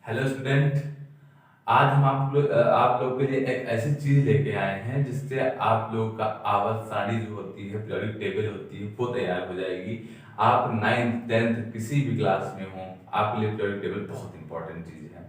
Hello student. आज हम आप लोग के लिए एक ऐसी चीज लेके आए हैं जिससे आप लोग का आवर्त सारणी जो होती है, पीरियोडिक टेबल होती है, वो तैयार हो जाएगी। आप 9th 10th किसी भी क्लास में हो, आपके लिए पीरियोडिक टेबल बहुत इंपॉर्टेंट चीज है।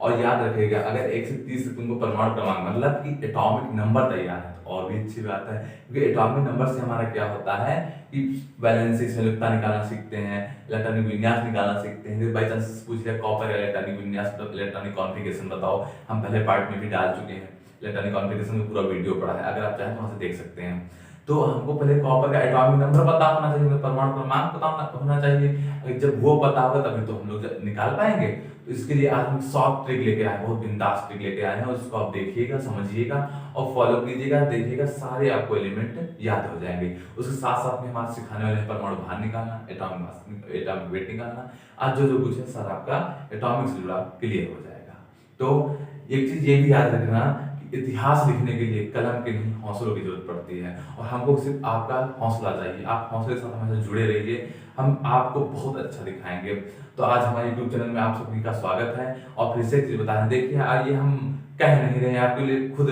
और याद रखिएगा, अगर 1 से 30 तक तुमको परमाणु क्रमांक मतलब कि एटॉमिक नंबर तैयार है तो और भी अच्छी बात है, क्योंकि एटॉमिक नंबर से हमारा क्या होता है कि वैलेंसी संयुक्ता निकालना सीखते हैं, इलेक्ट्रॉनिक विन्यास निकालना सीखते हैं। बाई चांस पूछ लिया कॉपर का इलेक्ट्रॉनिक विन्यास मतलब इलेक्ट्रॉनिक कॉन्फ़िगरेशन बताओ, हम पहले पार्ट में भी डाल चुके हैं। इलेक्ट्रॉनिक कॉन्फ़िगरेशन का पूरा वीडियो पड़ा है, अगर आप चाहें तो वहां से देख सकते हैं। तो हमको पहले कॉपर का एटॉमिक नंबर पता होना चाहिए, मतलब परमाणु क्रमांक पता होना चाहिए। अगर जब वो पता होगा तभी तो हम लोग निकाल पाएंगे। तो इसके लिए आज हम सॉफ्ट ट्रिक लेके आए, बहुत बिंदास ट्रिक लेके आए हैं, और उसको आप देखिएगा, समझिएगा और फॉलो कीजिएगा। देखिएगा सारे आपको एलिमेंट याद हो जाएंगे। उसके साथ साथ में हमारे सिखाने वाले हैं परमाणु भार निकालना, एटॉमिक वेट निकालना। आज जो कुछ है सर आपका एटॉमिक से जुड़ा क्लियर हो जाएगा। तो एक चीज ये भी याद रखना कि इतिहास लिखने के लिए कलम के नहीं हौसलों की जरूरत पड़ती है, और हमको सिर्फ आपका हौसला चाहिए। आप हौसले के साथ हमेशा जुड़े रहिए, हम आपको बहुत अच्छा दिखाएंगे। तो आज हमारे यूट्यूब चैनल में आप सभी का स्वागत है। और फिर से एक चीज बता रहे हैं, देखिए आज ये हम कह नहीं रहे हैं, आपके लिए खुद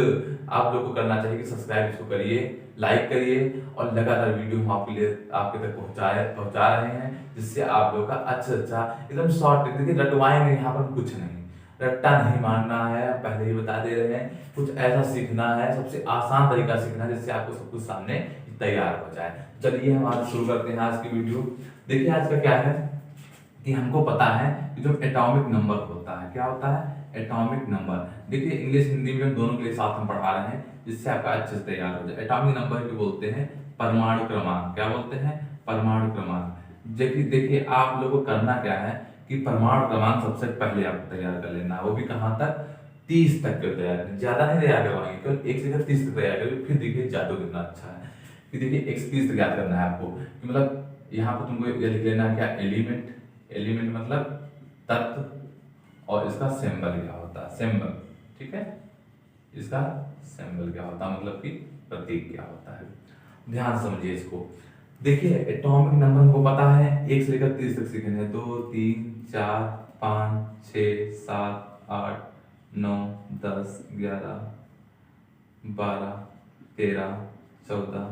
आप लोग को करना चाहिए कि सब्सक्राइब इसको करिए, लाइक करिए, और लगातार वीडियो हम आपके लिए आपके तक पहुंचा रहे हैं, जिससे आप लोग का अच्छा एकदम शॉर्ट। देखिए रटवाएंगे यहाँ पर कुछ नहीं, रट्टा नहीं मारना है, पहले ही बता दे रहे हैं। कुछ ऐसा सीखना है, सबसे आसान तरीका सीखना है जिससे आपको सब कुछ सामने तैयार हो जाए। चलिए हम आज शुरू करते हैं आज की वीडियो। देखिए आज का क्या है कि हमको पता है कि जो एटॉमिक नंबर होता है, क्या होता है एटॉमिक नंबर। देखिए इंग्लिश हिंदी में दोनों के लिए साथ हम पढ़ा रहे हैं, जिससे आपका अच्छे से तैयार हो जाए। एटॉमिक नंबर को बोलते हैं परमाणु क्रमांक। क्या बोलते हैं परमाणु क्रमांक। देखिए आप लोगों को करना क्या है कि परमाणु क्रमांक सबसे पहले आपको तैयार कर लेना है, वो भी कहाँ तक 30 तक के तैयार करें, ज्यादा नहीं तैयार करवाएंगे, केवल 1 से लेकर 30 तक तैयार करें। फिर देखिए जादू कितना अच्छा है कि देखिए 1 से 30 तक याद करना है आपको, कि मतलब यहाँ पर तुमको ये लिख लेना है क्या एलिमेंट। एलिमेंट मतलब तत्व, और इसका सिंबल क्या होता है सिंबल, ठीक है। इसका सिंबल क्या होता है मतलब कि प्रतीक क्या होता है, ध्यान से समझिए इसको। देखिए एटॉमिक नंबर हमको पता है 1 से लेकर 30 तक सीखेंगे, 2 3 4 5 6 7 8 9 10 11 12 13 14।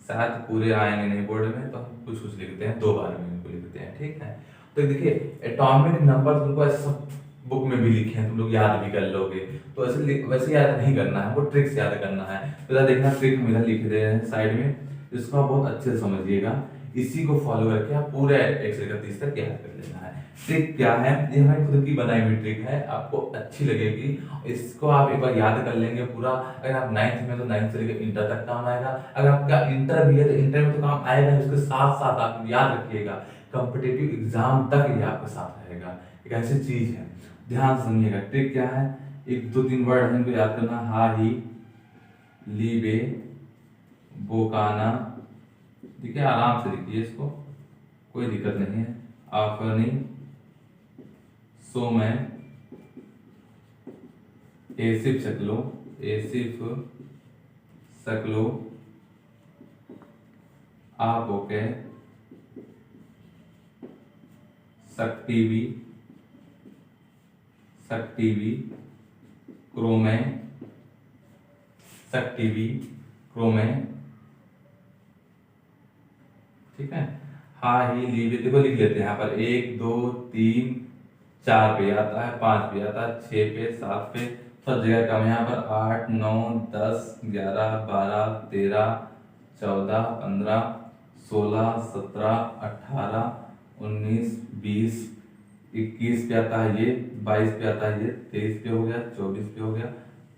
शायद पूरे आएंगे नहीं बोर्ड में, तो हम कुछ कुछ लिखते हैं, 2 बार में इनको लिखते हैं, ठीक है। तो देखिए एटॉमिक नंबर तुमको ऐसे सब बुक में भी लिखे हैं, तुम लोग याद भी कर लोगे। तो ऐसे वैसे याद नहीं करना है, हमको ट्रिक्स याद करना है। तो इधर देखना, ट्रिक हम इधर लिख रहे हैं साइड में, इसको आप बहुत अच्छे से समझिएगा। इसी को फॉलो करके आप पूरे 1 से 30 तक याद कर लेना है। ट्रिक क्या है, ये हमारी खुद की बनाई हुई ट्रिक है, आपको अच्छी लगेगी। इसको आप एक बार याद कर लेंगे पूरा। अगर आप 9th में तो 9th से लेकर इंटर तक काम आएगा। अगर आपका इंटर भी है तो इंटर में तो काम आएगा। उसके साथ साथ आप याद रखिएगा कॉम्पिटिटिव एग्जाम तक ये आपके साथ रहेगा। एक ऐसी चीज है, ध्यान से समझिएगा। ट्रिक क्या है, 1 2 3 वर्ड है, इनको याद करना। हाही लीबे बोकाना, देखिए आराम से लिखिए इसको, कोई दिक्कत नहीं है। आफनी सोमय एसिफ शकलो, एसिफ शकलो आप ओके सक्टिवी सक्टिवी क्रोमे सक्टिवी क्रोमे, ठीक है। हाँ ही लीजिए, देखो लिख लेते हैं यहाँ पर 1 2 3 4 पे आता है, 5 पे आता है, 6 पे 7 पे, सब जगह कम है यहाँ पर। 8 9 10 11 12 13 14 15 16 17 18 19 20 21 पे आता है ये, 22 पे आता है ये, 23 पे हो गया, 24 पे हो गया,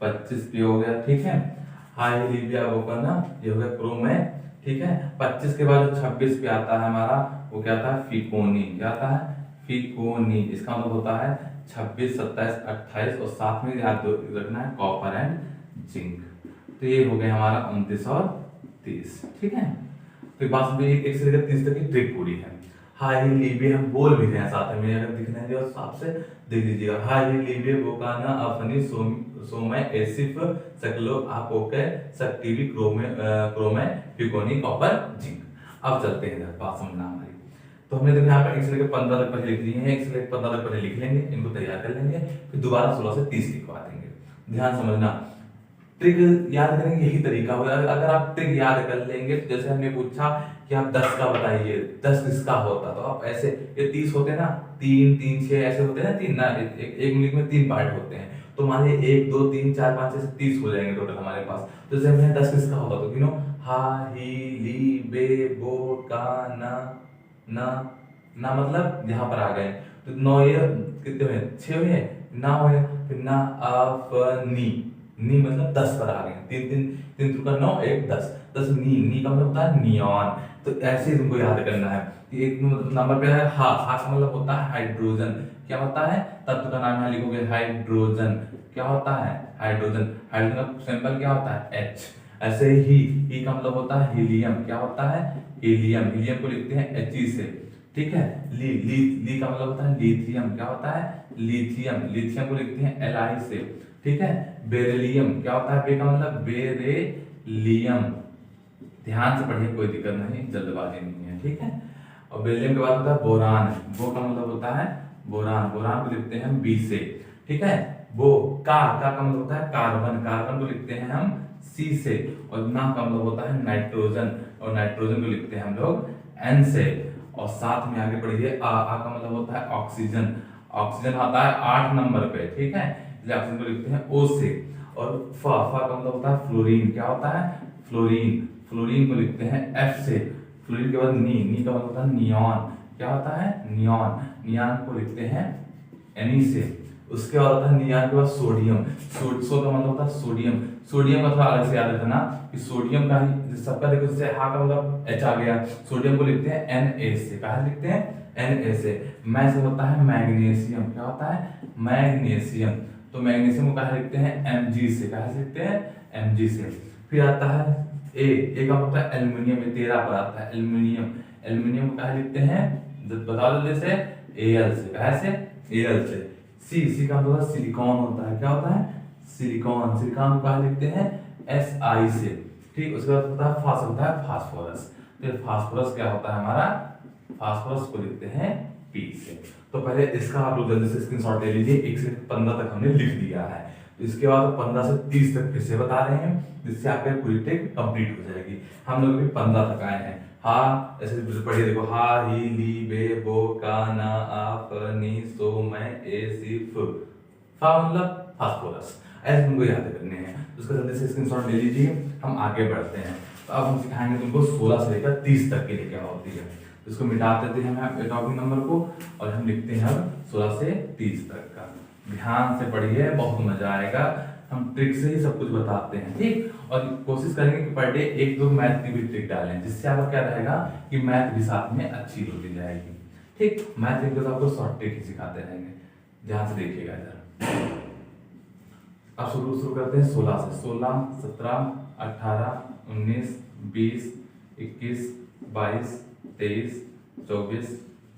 25 पे हो गया, ठीक है। हाई लीबिया वो करना, ये हो गया क्रोम है, ठीक है। 25 के बाद 26 पे आता है हमारा, वो क्या आता है फिकोनी। क्या आता है फिकोनी, इसका मतलब होता है 26 27 28, और साथ में याद रखना है कॉपर एंड जिंक। तो ये हो गया हमारा 29 और 30, ठीक है। तो बात में 1 से लेकर 30 तक की ट्रिक पूरी है। हाई लीबे हम बोल भी रहे हैं साथ में, अगर दिखना है तो आपसे देख लीजिएगा। हाई लीबे बोकाना अफनी सोमय एसिफ सकलो आप ओके सक्टिवी क्रोमे फिकोनी कॉपर जिंक। अब चलते हैं इधर, बात समझना हमारी। तो हमने देखो यहाँ पर 1 से लेकर 15 तक पहले लिख दिए हैं, 1 से लेकर 15 तक पहले लिख लेंगे, इनको तैयार कर लेंगे, फिर दोबारा 16 से 30 लिखवा देंगे। ध्यान समझना, ट्रिक याद करेंगे यही तरीका होगा। अगर आप ट्रिक याद कर लेंगे, तो जैसे हमने पूछा कि आप 10 का बताइए, 10 किसका होता, तो आप ऐसे, ये 30 होते हैं ना, 3 3 6 ऐसे होते हैं ना, 3 ना, एक मिनट में 3 पार्ट होते हैं, तो मान लीजिए 1 2 3 4 5 6 30 हो जाएंगे टोटल हमारे पास। तो जैसे हमने 10 किसका होता, तो गिनो, हा ही ली बे बो का ना मतलब यहाँ पर आ गए, तो 9 ये कितने हुए, 6 हुए, ना हुए, फिर ना नी मतलब 10 पर आ गए, 3 3 3 3 का 9 1 10 10 नी का मतलब होता है नियॉन। तो ऐसे ही तुमको याद करना है कि एक नंबर पे है हा का मतलब होता है हाइड्रोजन। क्या होता है, तत्व का नाम यहाँ लिखोगे हाइड्रोजन। क्या होता है, हाइड्रोजन। हाइड्रोजन का सिंबल क्या होता है, H। ऐसे ही का मतलब होता है हीलियम। क्या होता है, हीलियम। हीलियम को लिखते हैं He से, ठीक है। ली का मतलब होता है लिथियम। क्या होता है, लिथियम। लिथियम को लिखते हैं Li से, ठीक है। बेरिलियम। क्या होता है, बे का मतलब बेरिलियम। ध्यान से पढ़िए, कोई दिक्कत नहीं, जल्दबाजी नहीं है, ठीक है। और बेरिलियम के बाद होता है बोरान। बो का मतलब होता है बोरान। बोरान को लिखते हैं हम बी से, ठीक है। का मतलब होता है कार्बन। कार्बन को लिखते हैं हम सी से। और ना का मतलब होता है नाइट्रोजन, और नाइट्रोजन को लिखते हैं हम लोग एन से। और साथ में आगे बढ़िए, आ का मतलब होता है ऑक्सीजन। ऑक्सीजन आता है 8 नंबर पे, ठीक है, इसलिए ऑक्सीजन को लिखते हैं ओ से। और फा का मतलब होता है फ्लोरीन। क्या होता है, फ्लोरीन। फ्लोरीन को लिखते हैं एफ से। फ्लोरीन के बाद नी का मतलब होता है नियॉन। क्या होता है, नियॉन। नियॉन को लिखते हैं एनी से। उसके बाद होता है नियॉन के बाद सोडियम। सो का मतलब होता है सोडियम। सोडियम का थोड़ा अलग से याद रखना कि सोडियम का ही सबका देखो, जैसे हा का मतलब एच आ गया, सोडियम को लिखते हैं Na से। कहा लिखते हैं Na से। मै से होता है मैग्नीशियम। क्या होता है, मैग्नीशियम। तो मैग्नीशियम को कहा लिखते हैं Mg से। कहा लिखते हैं Mg से। फिर आता है ए का मतलब है एल्युमिनियम। 13 पर आता है एल्युमिनियम। एल्युमिनियम को कहा लिखते हैं, बता दो जैसे Al से। कहा से Al से। सी का मतलब सिलिकॉन होता है। क्या होता है, सिलिकॉन। सिलिकॉन को कहा लिखते हैं Si से, ठीक। उसके बाद होता है फास्फोरस। तो फास्फोरस क्या होता है हमारा, फास्फोरस को लिखते हैं P से। तो पहले इसका आप लोग जल्दी से स्क्रीनशॉट ले लीजिए। 1 से 15 तक हमने लिख दिया है, तो इसके बाद 15 से 30 तक फिर से बता रहे हैं, जिससे आपका पूरी ट्रिक कंप्लीट हो जाएगी। हम लोग अभी 15 तक आए हैं। हा ऐसे पढ़िए, देखो, हा ही ली बे बो का ना आ फ नी सो मैं ए सी फ। फा मतलब फास्फोरस। ऐसे तुमको याद करने हैं, उसका जल्दी से स्क्रीनशॉट ले लीजिए। हम आगे बढ़ते हैं। तो अब हम सिखाएंगे तुमको 16 से लेकर 30 तक के लिए क्या होती है। इसको मिटा देते हैं हम एटॉमिक नंबर को, और हम लिखते हैं अब 16 से 30 तक का। ध्यान से पढ़िए, बहुत मजा आएगा। हम ट्रिक से ही सब कुछ बताते हैं, ठीक। और कोशिश करेंगे कि पर डे 1-2 मैथ की भी ट्रिक डालें, जिससे आपका क्या रहेगा कि मैथ भी साथ में अच्छी होती जाएगी, ठीक। मैथ एक आपको शॉर्ट ट्रिक ही सिखाते रहेंगे। ध्यान से देखिएगा जरा। अब शुरू करते हैं 16 से। 16 17 18 19 20 21 22 23 24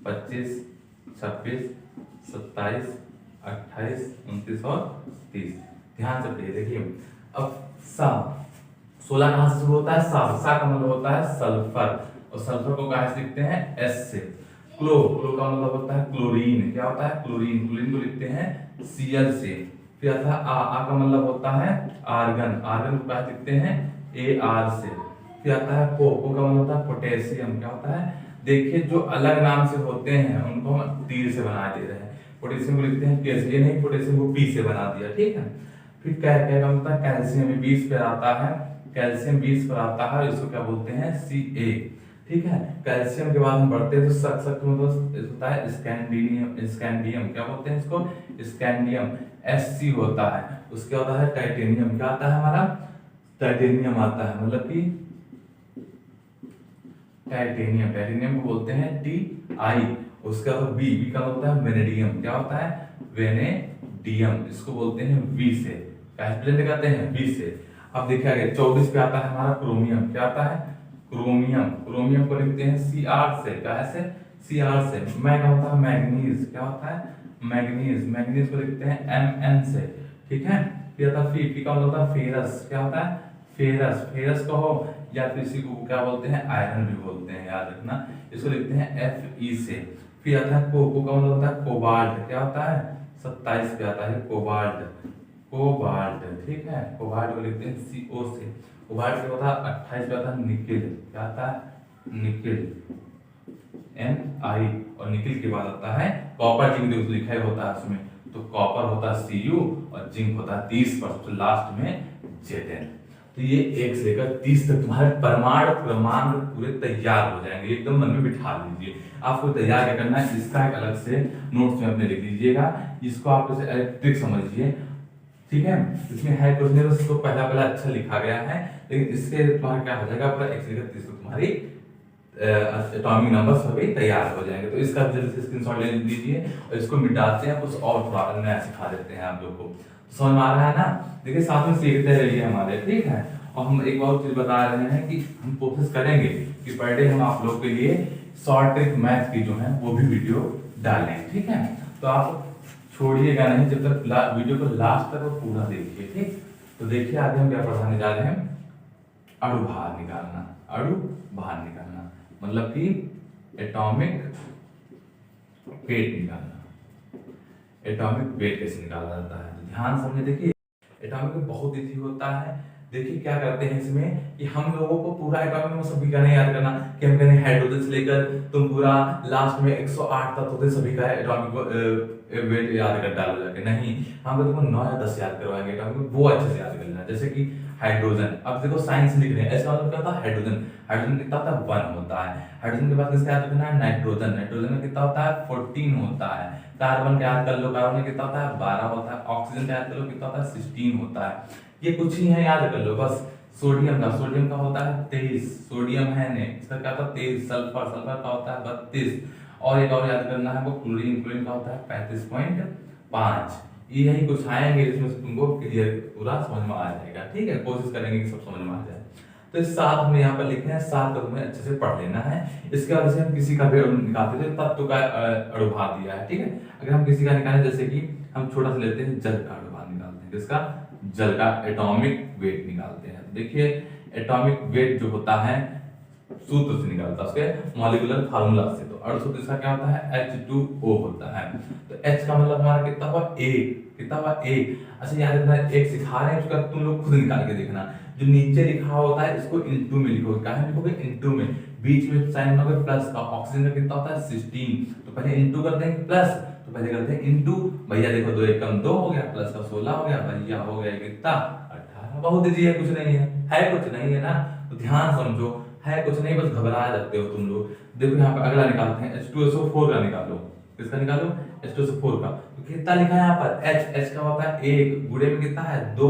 25 26 27 28 29 और 30। ध्यान से पढ़िए, देखिए। अब सा 16 कहां से शुरू होता है, सा का मतलब होता है सल्फर, और सल्फर को कहां से लिखते हैं, S से। क्लो का मतलब होता है क्लोरीन। क्या होता है, क्लोरीन। क्लोरीन को लिखते हैं Cl से। फिर आता है आ का मतलब होता है आर्गन। आर्गन को कहां लिखते हैं, Ar से। फिर आता है को का मतलब होता है पोटेशियम। क्या होता है, देखिए जो अलग नाम से होते हैं उनको हम तीर से बना दे रहे हैं। पोटेशियम को लिखते हैं के से, ये नहीं पोटेशियम को P से बना दिया, ठीक है। फिर क्या क्या होता है, कैल्शियम 20 पे आता है। कैल्शियम 20 पर आता है, इसको क्या बोलते हैं, Ca, ठीक है। कैल्शियम के बाद हम बढ़ते हैं तो सख्त मतलब होता है स्कैंडियम। स्कैंडियम क्या बोलते हैं इसको, स्कैंडियम Sc होता है। उसके बाद है टाइटेनियम। क्या आता है हमारा, टाइटेनियम आता है, मतलब कि टाइटेनियम। टाइटेनियम को बोलते हैं Ti। उसके बाद बी का होता है वेनेडियम। क्या होता है, वेनेडियम। इसको बोलते हैं V से। क्या स्प्लेंड कहते हैं, V से। अब देखिए आगे 24 पे आता है हमारा क्रोमियम। क्या आता है, क्रोमियम। क्रोमियम को लिखते हैं Cr से। क्या से, Cr से। मैं क्या होता है, मैग्नीज। क्या होता है, मैग्नीज। मैग्नीज को लिखते हैं Mn से, ठीक है। फिर आता है फी का मतलब होता है फेरस। क्या होता है, फेरस। फेरस को हो या फिर इसी को क्या बोलते हैं, आयरन भी बोलते हैं, याद रखना। इसको लिखते हैं Fe से। फिर आता है को का मतलब होता है कोबाल्ट, क्या होता है 27 पे आता है कोबाल्ट, कोबाल्ट, ठीक है। कोबाल्ट को लिखते हैं CO से। कोबाल्ट पे होता है 28 पे आता है निकेल, क्या आता है निकेल, Ni, और निकेल के बाद आता है कॉपर, जिंक जो लिखा होता है उसमें, तो कॉपर होता है Cu और जिंक होता है 30 पर, सबसे लास्ट में Zn। तो ये 1 से लेकर 30 तक तुम्हारे परमाणु क्रमांक पूरे तैयार हो जाएंगे, एकदम मन में बिठा लीजिए। आपको तैयार क्या करना है, इसका एक अलग से नोट्स में अपने लिख लीजिएगा, इसको आप इसे इलेक्ट्रिक समझिए, ठीक है। इसमें है कुछ नहीं, बस तो पहला अच्छा लिखा गया है, लेकिन इससे तुम्हारा क्या हो जाएगा, पूरा 1 से लेकर 30 तक तुम्हारी एटॉमिक नंबर्स सभी तैयार हो जाएंगे। तो इसका जल्दी से स्क्रीनशॉट ले लीजिए और इसको मिटाते हैं, कुछ और थोड़ा नया सिखा देते हैं आप लोग को। समझ में आ रहा है ना? देखिए साथ में सीखते रहिए हमारे, ठीक है। और हम एक और चीज बता रहे हैं कि हम कोशिश करेंगे कि पर डे हम आप लोग के लिए शॉर्ट ट्रिक मैथ की जो है वो भी वीडियो डालें, ठीक है। तो आप छोड़िएगा नहीं, जब तक वीडियो को लास्ट तक पूरा देखिए, ठीक। तो देखिए आगे हम क्या पढ़ाने जा रहे हैं, अणु भार निकालना, अणु भार निकालना मतलब कि एटॉमिक वेट निकालना। एटॉमिक वेट कैसे निकाला जाता है, तो ध्यान समझे। देखिए एटॉमिक वेट बहुत इजी होता है। देखिए क्या करते हैं इसमें कि हम लोगों को पूरा एटॉमिक में सभी का नहीं याद करना कि हम कहने हाइड्रोजन से लेकर तुम पूरा लास्ट में 108 तक होते सभी का एटॉमिक वेट याद कर डालो जाके, नहीं। हम तुमको 9 या 10 याद करवाएंगे एटॉमिक, वो अच्छे से याद कर लेना। जैसे कि हाइड्रोजन, अब देखो साइंस लिख रहे हैं, ऐसा मतलब क्या होता है हाइड्रोजन, हाइड्रोजन कितना होता है 1 होता है। हाइड्रोजन के बाद किसका याद रखना है, नाइट्रोजन, नाइट्रोजन में कितना होता है 14 होता है। कार्बन का याद कर लो, कार्बन में कितना होता है 12 होता है। ऑक्सीजन का याद कर लो, कितना होता है 16 होता है। ये कुछ ही है, याद कर लो बस। सोडियम का होता है 23, सोडियम है ने, इसका क्या होता है 23। सल्फर, सल्फर का होता है 32। और एक और याद करना है वो क्लोरीन, क्लोरीन का होता है 35.5। यही कुछ आएंगे जिसमें से तुमको क्लियर पूरा समझ में आ जाएगा, ठीक है। कोशिश करेंगे कि सब समझ में आ जाए। तो इस 7 हमने यहाँ पर लिखे हैं, 7 का तुम्हें अच्छे से पढ़ लेना है। इसके बाद जैसे हम किसी का भी अणु निकालते थे, तत्व का अणु भार दिया है, ठीक है। अगर हम किसी का निकालें, जैसे कि हम छोटा सा लेते हैं जल का अणु भार निकालते हैं, किसका, जल का एटॉमिक वेट निकालते हैं। देखिए एटॉमिक वेट जो होता है सूत्र से निकालता है, उसके मॉलिक्यूलर फार्मूला से। तो अणु सूत्र इसका क्या होता है H2O होता है। तो H का मतलब हमारा कितना हुआ 1, कितना हुआ 1। अच्छा याद रखना, 1 सिखा रहे हैं, उसका तुम लोग खुद निकाल के देखना। जो नीचे लिखा होता है इसको इनटू में लिखोगे, कहां लिखोगे इनटू में, बीच में साइन होगा प्लस का। ऑक्सीजन का कितना होता है 16, तो पहले इनटू कर देंगे प्लस, तो पहले करते हैं इनटू। भैया देखो 2 1 कम 2 हो गया, प्लस का 16 हो गया, भैया हो गया कितना 18। बहुत इजी है, कुछ नहीं है कुछ नहीं है ना। तो ध्यान समझो, है कुछ नहीं, बस घबरा जाते हो तुम लोग। देखो यहाँ पे अगला निकालते हैं, H2SO4 का निकालो। किसका निकालो, H2SO4 का। तो कितना लिखा है यहाँ पर H का होता है 1, गुणे में कितना है 2,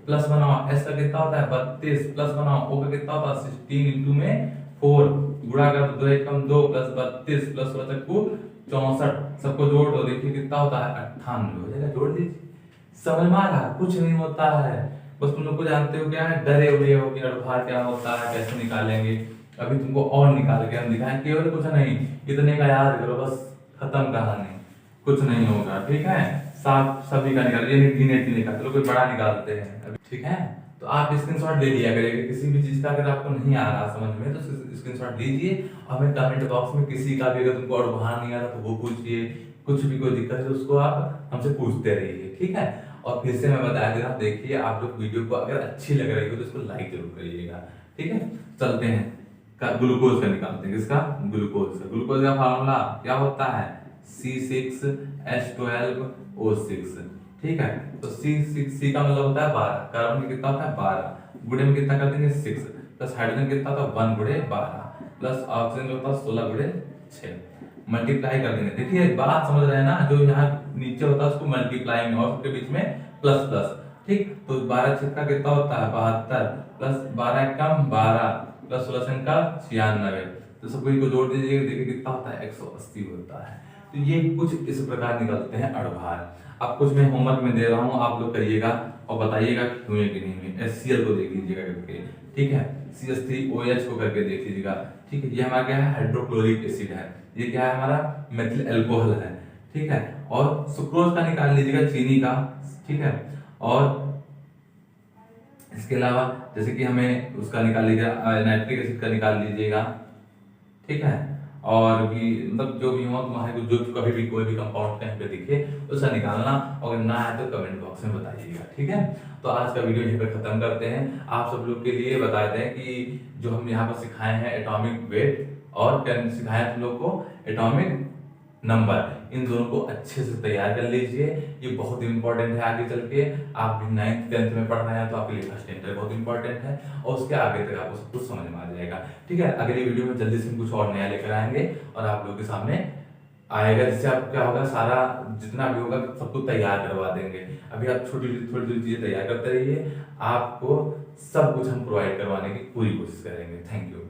प्लस बनाओ S का कितना होता है 32, प्लस बनाओ O का कितना होता है 16 इंटू में 4, गुणा कर 2 1 कम 2 प्लस 32 प्लस 16 64, सबको जोड़ दो, देखिए कितना होता है 98 हो जाएगा। जोड़ दीजिए, समझ में आ रहा, कुछ नहीं होता है। बस तुम लोग को जानते हो क्या है, डरे हुए हो कि अणुभार क्या होता है, कैसे निकालेंगे। अभी तुमको और निकाल के हम दिखाएं, केवल कुछ नहीं, इतने का याद करो बस, खत्म कहानी, कुछ नहीं होगा, ठीक है। साफ सभी का निकाल, ये गिने का, चलो कोई बड़ा निकालते हैं अभी, ठीक है। तो आप स्क्रीनशॉट ले लिया करिएगा किसी भी चीज का, अगर आपको नहीं आ रहा समझ में तो स्क्रीनशॉट लीजिए। हमें कमेंट बॉक्स में किसी का भी अगर तुमको अणुभार नहीं आ रहा तो वो पूछिए, कुछ भी कोई दिक्कत है उसको आप हमसे पूछते रहिए, ठीक है। और फिर से मैं बता दे रहा हूँ, देखिए आप लोग वीडियो को अगर अच्छी लग रही हो तो इसको लाइक जरूर करिएगा, ठीक है। चलते हैं ग्लूकोज का निकालते हैं, किसका, ग्लूकोज का। ग्लूकोज का फार्मूला क्या होता है C6H12O6, ठीक है। तो C का मतलब होता है 12, कार्बन में कितना होता है 12, गुणे में कितना कर देंगे 6, प्लस हाइड्रोजन कितना होता है 1 गुणे 12, प्लस ऑक्सीजन होता है 16 गुणे 6, मल्टीप्लाई कर देंगे। देखिए बात समझ रहे हैं ना, जो यहाँ नीचे होता है उसको मल्टीप्लाई में और उसके बीच में प्लस प्लस, ठीक। तो 12 छक्का कितना होता है 72, प्लस 12 कम 12, प्लस 16 का 96, तो सभी को जोड़ दीजिए, देखिए कितना होता है 180 होता है। तो ये कुछ इस प्रकार निकलते हैं अणुभार। अब कुछ मैं होमवर्क में दे रहा हूँ, आप लोग करिएगा और बताइएगा कि हुए कि नहीं हुए। HCl को देख लीजिएगा करके, ठीक है। CH3OH को करके देख लीजिएगा, ठीक है। ये हमारा क्या है हाइड्रोक्लोरिक एसिड है, ये क्या है हमारा मेथिल अल्कोहल है, ठीक है। और सुक्रोज का निकाल लीजिएगा, चीनी का, ठीक है। और इसके अलावा जैसे कि हमें उसका निकाल लीजिएगा, नाइट्रिक एसिड का निकाल लीजिएगा, ठीक है। और भी मतलब जो भी हो तुम्हारे को जो कभी भी कोई भी कंपाउंड कहीं पे दिखे उसका निकालना, अगर ना आए तो कमेंट बॉक्स में बताइएगा, ठीक है। तो आज का वीडियो यहीं पे खत्म करते हैं। आप सब लोग के लिए बता दें कि जो हम यहाँ पर सिखाए हैं एटॉमिक वेट और क्या सिखाया तुम लोग को एटॉमिक नंबर, इन दोनों को अच्छे से तैयार कर लीजिए। ये बहुत इंपॉर्टेंट है आगे चल के। आप भी 9th 10th में पढ़ रहे हैं तो आपके लिए फर्स्ट इंटर बहुत इंपॉर्टेंट है, और उसके आगे तक आपको सब कुछ समझ में आ जाएगा, ठीक है। अगली वीडियो में जल्दी से हम कुछ और नया लेकर आएंगे और आप लोगों के सामने आएगा, जिससे आप क्या होगा, सारा जितना भी होगा सब कुछ तैयार करवा देंगे। अभी आप छोटी छोटी चीजें तैयार करते रहिए, आपको सब कुछ हम प्रोवाइड करवाने की पूरी कोशिश करेंगे। Thank you.